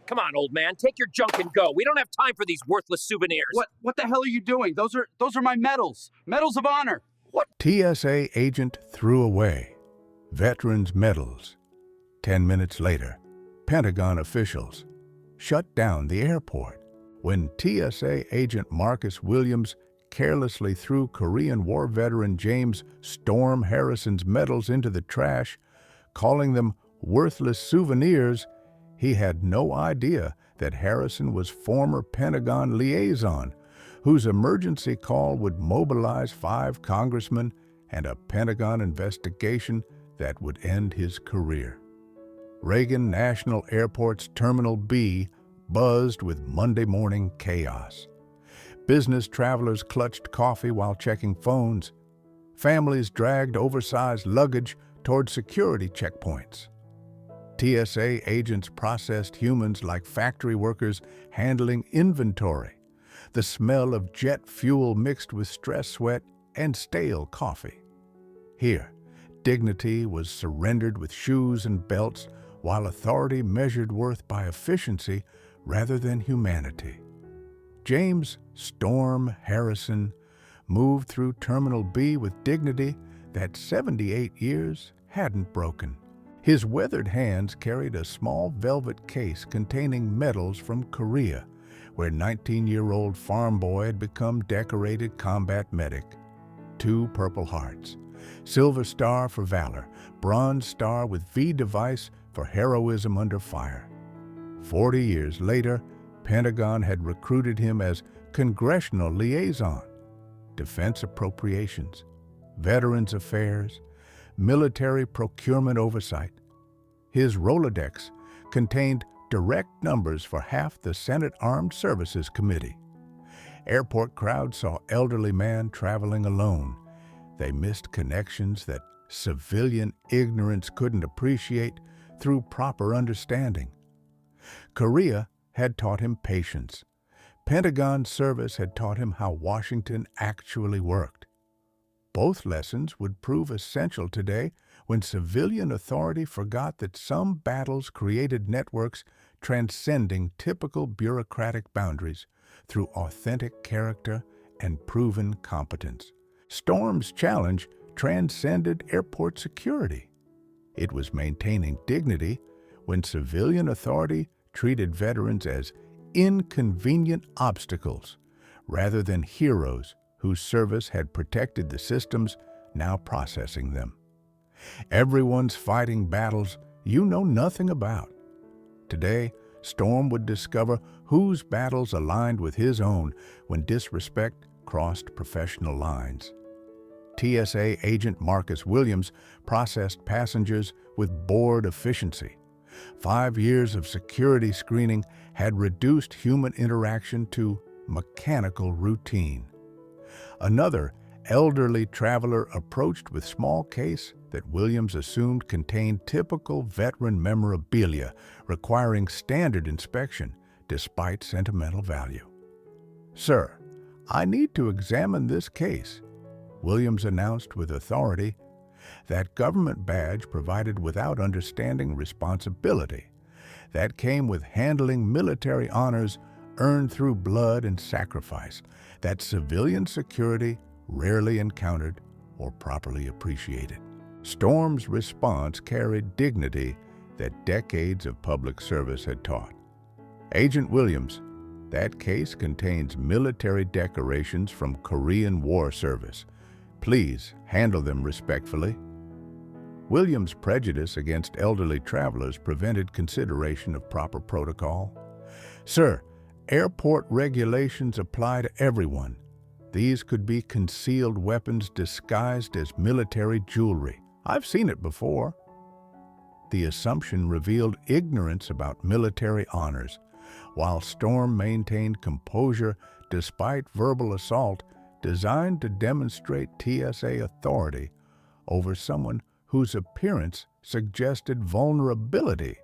Come on, old man, take your junk and go. We don't have time for these worthless souvenirs. What the hell are you doing? Those are my medals. Medals of honor. What? TSA agent threw away veterans' medals. 10 minutes later, Pentagon officials shut down the airport when TSA Agent Marcus Williams carelessly threw Korean War veteran James "Storm" Harrison's medals into the trash, calling them worthless souvenirs. He had no idea that Harrison was former Pentagon liaison, whose emergency call would mobilize 5 congressmen and a Pentagon investigation that would end his career. Reagan National Airport's Terminal B buzzed with Monday morning chaos. Business travelers clutched coffee while checking phones. Families dragged oversized luggage toward security checkpoints. TSA agents processed humans like factory workers handling inventory. The smell of jet fuel mixed with stress sweat and stale coffee. Here, dignity was surrendered with shoes and belts, while authority measured worth by efficiency rather than humanity. James "Storm" Harrison moved through Terminal B with dignity that 78 years hadn't broken. His weathered hands carried a small velvet case containing medals from Korea, where 19-year-old farm boy had become decorated combat medic. 2 Purple Hearts, Silver Star for valor, Bronze Star with V device for heroism under fire. 40 years later, Pentagon had recruited him as congressional liaison, defense appropriations, veterans affairs, military procurement oversight. His Rolodex contained direct numbers for half the Senate Armed Services Committee. Airport crowds saw elderly man traveling alone. They missed connections that civilian ignorance couldn't appreciate through proper understanding. Korea had taught him patience. Pentagon service had taught him how Washington actually worked. Both lessons would prove essential today when civilian authority forgot that some battles created networks transcending typical bureaucratic boundaries through authentic character and proven competence. Storm's challenge transcended airport security. It was maintaining dignity when civilian authority treated veterans as inconvenient obstacles rather than heroes whose service had protected the systems now processing them. Everyone's fighting battles you know nothing about. Today, Storm would discover whose battles aligned with his own when disrespect crossed professional lines. TSA Agent Marcus Williams processed passengers with bored efficiency. 5 years of security screening had reduced human interaction to mechanical routine. Another elderly traveler approached with small case that Williams assumed contained typical veteran memorabilia requiring standard inspection despite sentimental value. "Sir, I need to examine this case," Williams announced with authority. That government badge provided without understanding responsibility. That came with handling military honors earned through blood and sacrifice that civilian security rarely encountered or properly appreciated. Storm's response carried dignity that decades of public service had taught. "Agent Williams, that case contains military decorations from Korean War service. Please handle them respectfully." Williams' prejudice against elderly travelers prevented consideration of proper protocol. "Sir, airport regulations apply to everyone. These could be concealed weapons disguised as military jewelry. I've seen it before." The assumption revealed ignorance about military honors, while Storm maintained composure despite verbal assault designed to demonstrate TSA authority over someone whose appearance suggested vulnerability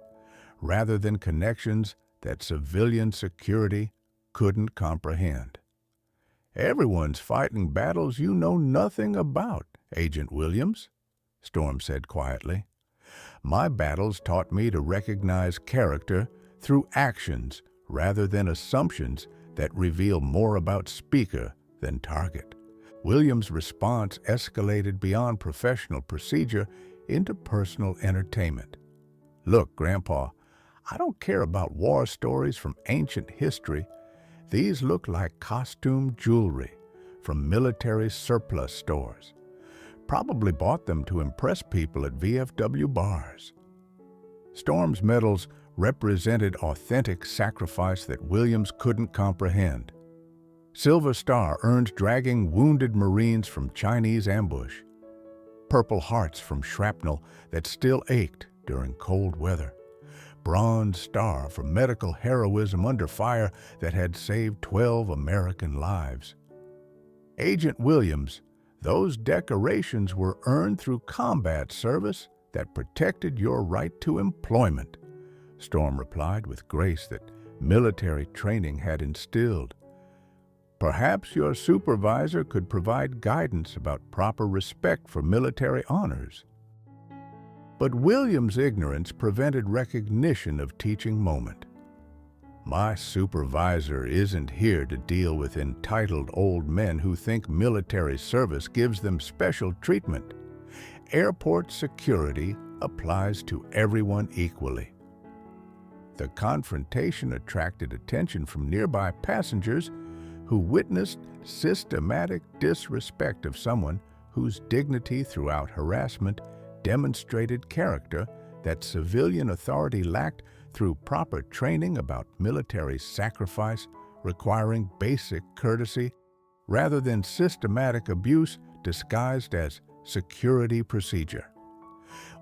rather than connections that civilian security couldn't comprehend. "Everyone's fighting battles you know nothing about, Agent Williams," Storm said quietly. "My battles taught me to recognize character through actions rather than assumptions that reveal more about speaker than target. Williams' response escalated beyond professional procedure into personal entertainment. "Look, Grandpa, I don't care about war stories from ancient history. These look like costume jewelry from military surplus stores. Probably bought them to impress people at VFW bars." Storm's medals represented authentic sacrifice that Williams couldn't comprehend. Silver Star earned dragging wounded Marines from Chinese ambush. Purple Hearts from shrapnel that still ached during cold weather. Bronze Star for medical heroism under fire that had saved 12 American lives. Agent Williams, those decorations were earned through combat service that protected your right to employment, Storm replied with grace that military training had instilled. Perhaps your supervisor could provide guidance about proper respect for military honors. But Williams' ignorance prevented recognition of teaching moment. "My supervisor isn't here to deal with entitled old men who think military service gives them special treatment. Airport security applies to everyone equally." The confrontation attracted attention from nearby passengers who witnessed systematic disrespect of someone whose dignity throughout harassment demonstrated character that civilian authority lacked through proper training about military sacrifice requiring basic courtesy rather than systematic abuse disguised as security procedure.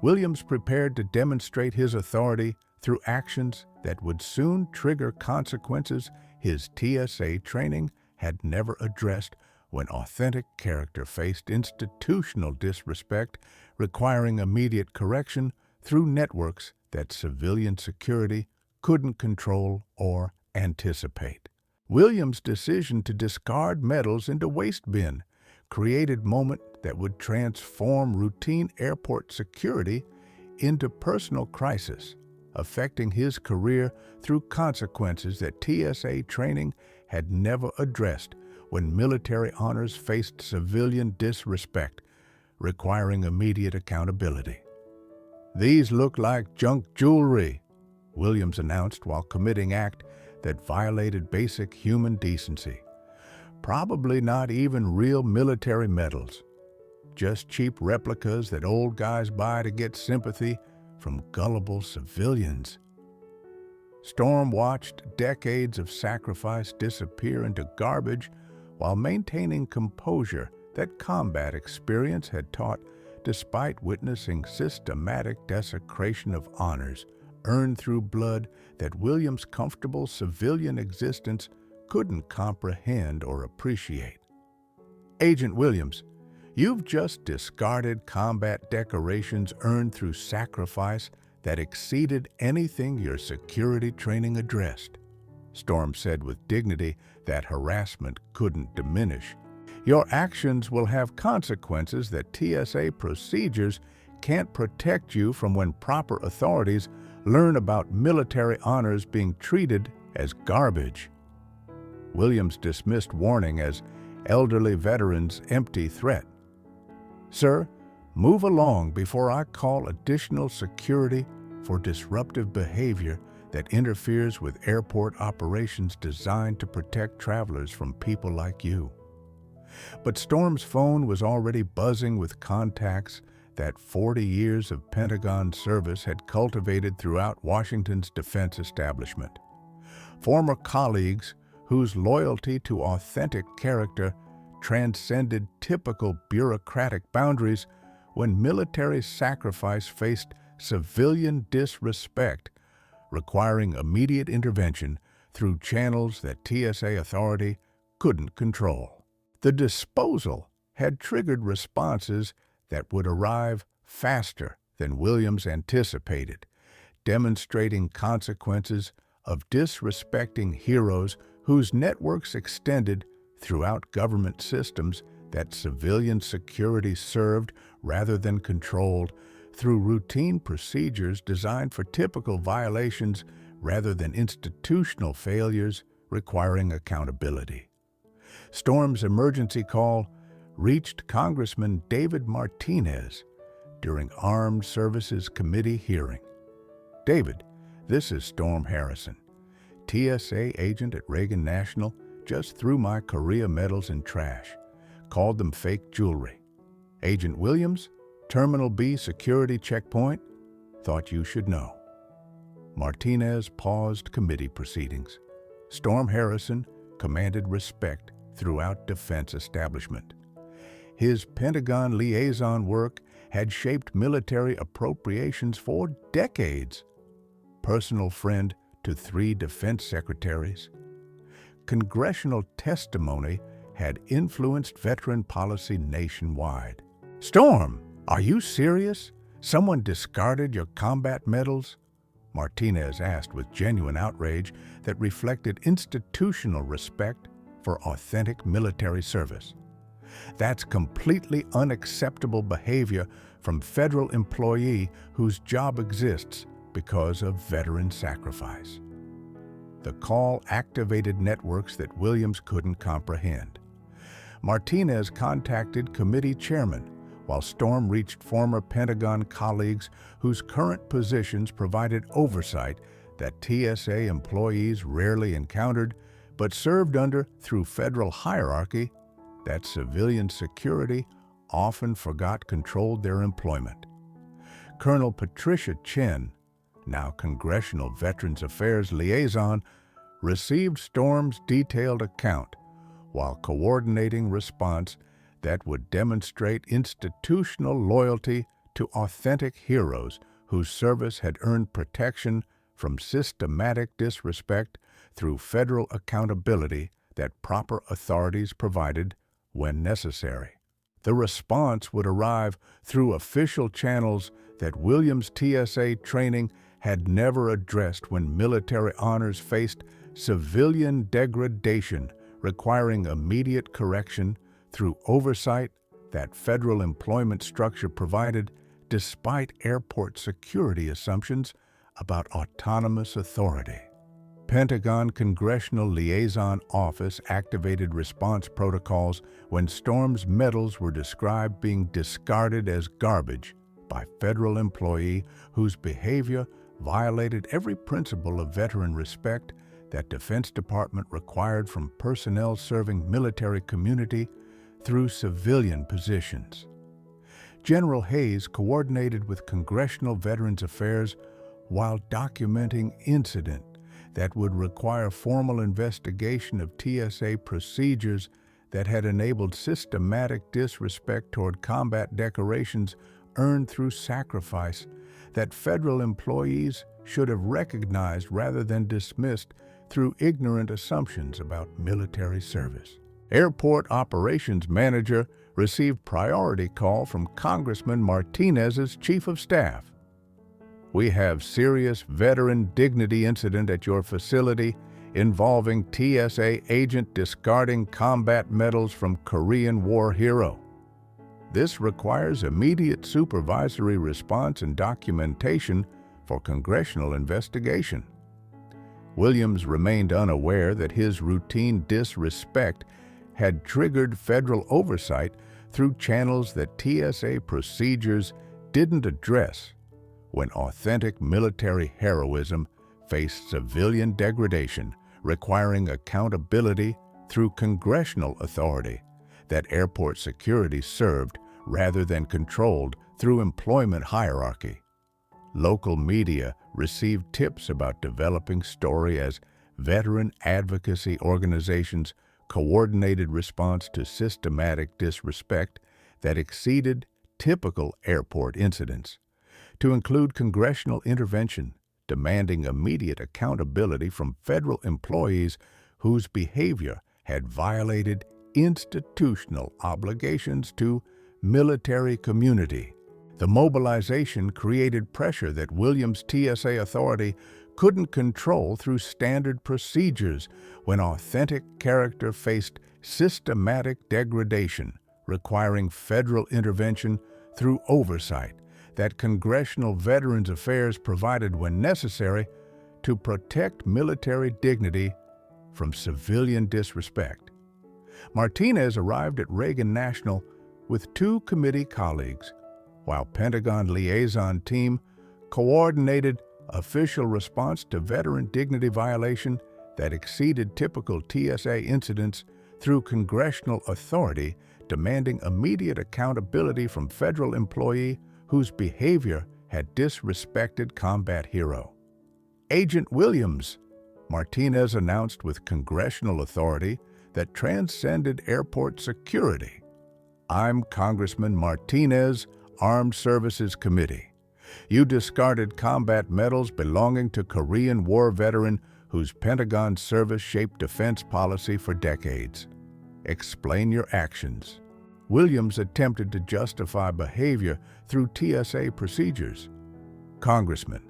Williams prepared to demonstrate his authority through actions that would soon trigger consequences his TSA training had never addressed when authentic character faced institutional disrespect requiring immediate correction through networks that civilian security couldn't control or anticipate. Williams' decision to discard medals into waste bin created moment that would transform routine airport security into personal crisis, affecting his career through consequences that TSA training had never addressed when military honors faced civilian disrespect, requiring immediate accountability. "These look like junk jewelry," Williams announced while committing act that violated basic human decency. "Probably not even real military medals, just cheap replicas that old guys buy to get sympathy from gullible civilians." Storm watched decades of sacrifice disappear into garbage while maintaining composure that combat experience had taught despite witnessing systematic desecration of honors earned through blood that Williams' comfortable civilian existence couldn't comprehend or appreciate. "Agent Williams, you've just discarded combat decorations earned through sacrifice that exceeded anything your security training addressed," Storm said with dignity that harassment couldn't diminish. "Your actions will have consequences that TSA procedures can't protect you from when proper authorities learn about military honors being treated as garbage." Williams dismissed warning as elderly veterans' empty threat. "Sir, move along before I call additional security for disruptive behavior that interferes with airport operations designed to protect travelers from people like you." But Storm's phone was already buzzing with contacts that 40 years of Pentagon service had cultivated throughout Washington's defense establishment. Former colleagues whose loyalty to authentic character transcended typical bureaucratic boundaries when military sacrifice faced civilian disrespect, requiring immediate intervention through channels that TSA authority couldn't control. The disposal had triggered responses that would arrive faster than Williams anticipated, demonstrating consequences of disrespecting heroes whose networks extended throughout government systems that civilian security served rather than controlled through routine procedures designed for typical violations rather than institutional failures requiring accountability. Storm's emergency call reached Congressman David Martinez during Armed Services Committee hearing. David, this is Storm Harrison, TSA agent at Reagan National, just threw my Korea medals in trash, called them fake jewelry. Agent Williams, Terminal B security checkpoint, thought you should know. Martinez paused committee proceedings. Storm Harrison commanded respect throughout defense establishment. His Pentagon liaison work had shaped military appropriations for decades. Personal friend to 3 defense secretaries. Congressional testimony had influenced veteran policy nationwide. Storm, are you serious? Someone discarded your combat medals? Martinez asked with genuine outrage that reflected institutional respect for authentic military service. That's completely unacceptable behavior from federal employee whose job exists because of veteran sacrifice. The call activated networks that Williams couldn't comprehend. Martinez contacted committee chairman, while Storm reached former Pentagon colleagues whose current positions provided oversight that TSA employees rarely encountered but served under through federal hierarchy that civilian security often forgot controlled their employment. Colonel Patricia Chen, now Congressional Veterans Affairs liaison, received Storm's detailed account while coordinating response that would demonstrate institutional loyalty to authentic heroes whose service had earned protection from systematic disrespect through federal accountability that proper authorities provided when necessary. The response would arrive through official channels that Williams' TSA training had never addressed when military honors faced civilian degradation requiring immediate correction through oversight that federal employment structure provided despite airport security assumptions about autonomous authority. Pentagon Congressional Liaison Office activated response protocols when Storm's medals were described being discarded as garbage by federal employee whose behavior violated every principle of veteran respect that Defense Department required from personnel serving military community through civilian positions. General Hayes coordinated with Congressional Veterans Affairs while documenting incident that would require formal investigation of TSA procedures that had enabled systematic disrespect toward combat decorations earned through sacrifice that federal employees should have recognized rather than dismissed through ignorant assumptions about military service. Airport Operations Manager received priority call from Congressman Martinez's Chief of Staff. We have serious veteran dignity incident at your facility involving TSA agent discarding combat medals from Korean War hero. This requires immediate supervisory response and documentation for congressional investigation. Williams remained unaware that his routine disrespect had triggered federal oversight through channels that TSA procedures didn't address when authentic military heroism faced civilian degradation requiring accountability through congressional authority that airport security served rather than controlled through employment hierarchy. Local media received tips about developing story as veteran advocacy organizations coordinated response to systematic disrespect that exceeded typical airport incidents, to include congressional intervention demanding immediate accountability from federal employees whose behavior had violated institutional obligations to military community. The mobilization created pressure that Williams' TSA authority couldn't control through standard procedures when authentic character faced systematic degradation, requiring federal intervention through oversight that Congressional Veterans Affairs provided when necessary to protect military dignity from civilian disrespect. Martinez arrived at Reagan National with 2 committee colleagues, while Pentagon liaison team coordinated official response to veteran dignity violation that exceeded typical TSA incidents through congressional authority demanding immediate accountability from federal employee whose behavior had disrespected combat hero. Agent Williams, Martinez announced with congressional authority that transcended airport security. I'm Congressman Martinez, Armed Services Committee. You discarded combat medals belonging to Korean War veteran whose Pentagon service shaped defense policy for decades. Explain your actions. Williams attempted to justify behavior through TSA procedures. Congressman,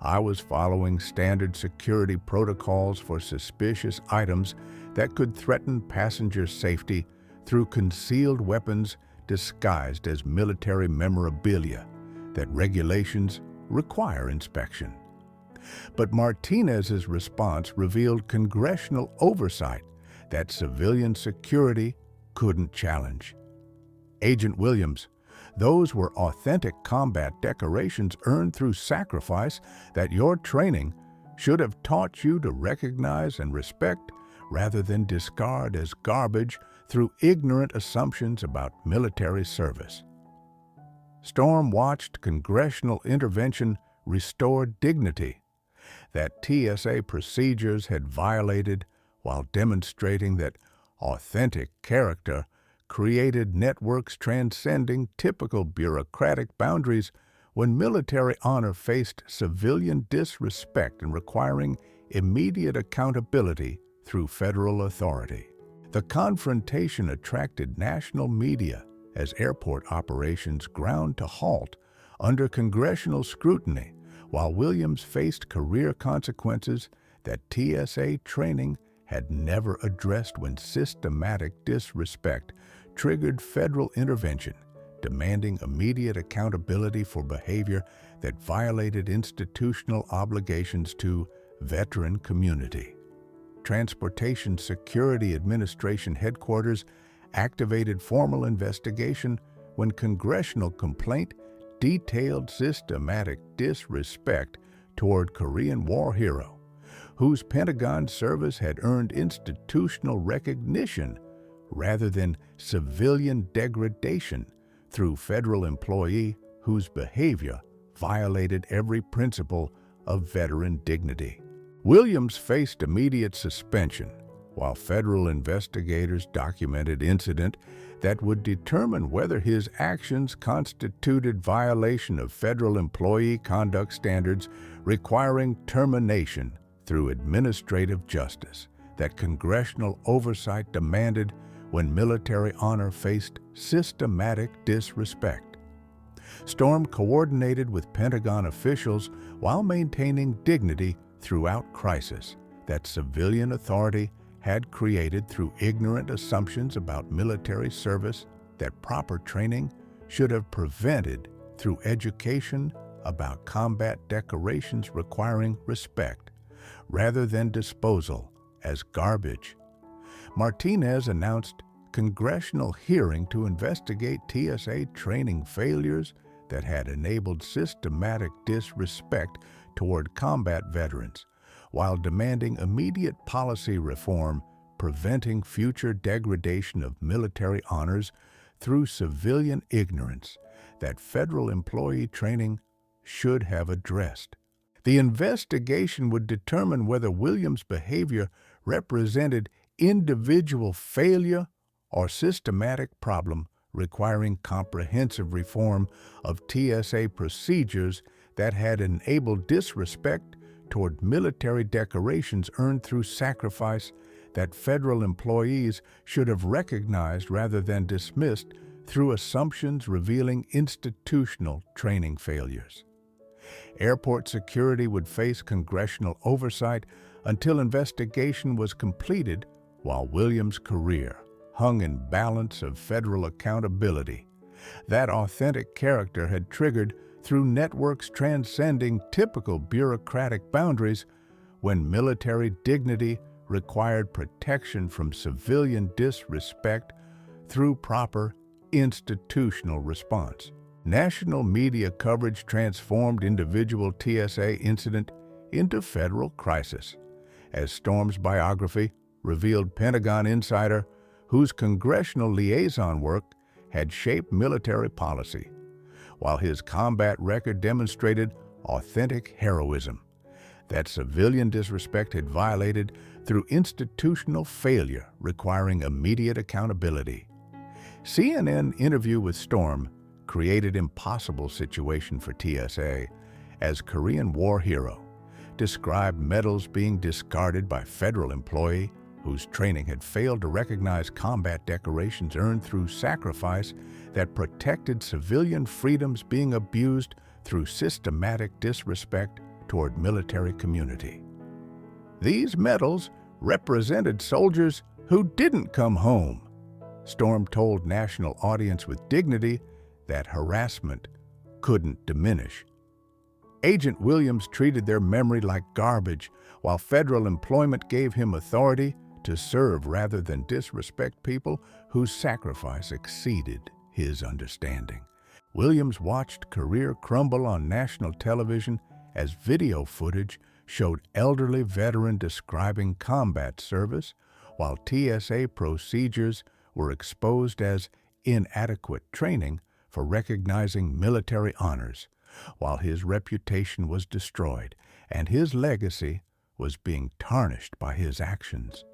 I was following standard security protocols for suspicious items that could threaten passenger safety through concealed weapons disguised as military memorabilia that regulations require inspection. But Martinez's response revealed congressional oversight that civilian security couldn't challenge. Agent Williams, those were authentic combat decorations earned through sacrifice that your training should have taught you to recognize and respect rather than discard as garbage through ignorant assumptions about military service. Storm-watched congressional intervention restored dignity that TSA procedures had violated while demonstrating that authentic character created networks transcending typical bureaucratic boundaries when military honor faced civilian disrespect and requiring immediate accountability through federal authority. The confrontation attracted national media as airport operations ground to halt under congressional scrutiny, while Williams faced career consequences that TSA training had never addressed when systematic disrespect triggered federal intervention, demanding immediate accountability for behavior that violated institutional obligations to veteran community. Transportation Security Administration headquarters activated formal investigation when congressional complaint detailed systematic disrespect toward Korean War hero, whose Pentagon service had earned institutional recognition rather than civilian degradation through federal employee whose behavior violated every principle of veteran dignity. Williams faced immediate suspension, while federal investigators documented incident that would determine whether his actions constituted violation of federal employee conduct standards requiring termination through administrative justice that congressional oversight demanded when military honor faced systematic disrespect. Storm coordinated with Pentagon officials while maintaining dignity throughout crisis that civilian authority had created through ignorant assumptions about military service that proper training should have prevented through education about combat decorations requiring respect rather than disposal as garbage. Martinez announced congressional hearing to investigate TSA training failures that had enabled systematic disrespect toward combat veterans, while demanding immediate policy reform preventing future degradation of military honors through civilian ignorance that federal employee training should have addressed. The investigation would determine whether Williams' behavior represented individual failure or systematic problem requiring comprehensive reform of TSA procedures that had enabled disrespect toward military decorations earned through sacrifice that federal employees should have recognized rather than dismissed through assumptions revealing institutional training failures. Airport security would face congressional oversight until investigation was completed, while Williams' career hung in balance of federal accountability. That authentic character had triggered through networks transcending typical bureaucratic boundaries when military dignity required protection from civilian disrespect through proper institutional response. National media coverage transformed individual TSA incident into federal crisis, as Storm's biography revealed Pentagon insider whose congressional liaison work had shaped military policy, while his combat record demonstrated authentic heroism that civilian disrespect had violated through institutional failure requiring immediate accountability. CNN interview with Storm created impossible situation for TSA as Korean War hero, described medals being discarded by federal employee whose training had failed to recognize combat decorations earned through sacrifice that protected civilian freedoms being abused through systematic disrespect toward military community. These medals represented soldiers who didn't come home. Storm told national audience with dignity that harassment couldn't diminish. Agent Williams treated their memory like garbage, while federal employment gave him authority to serve rather than disrespect people whose sacrifice exceeded his understanding. Williams watched career crumble on national television as video footage showed elderly veteran describing combat service, while TSA procedures were exposed as inadequate training for recognizing military honors, while his reputation was destroyed and his legacy was being tarnished by his actions.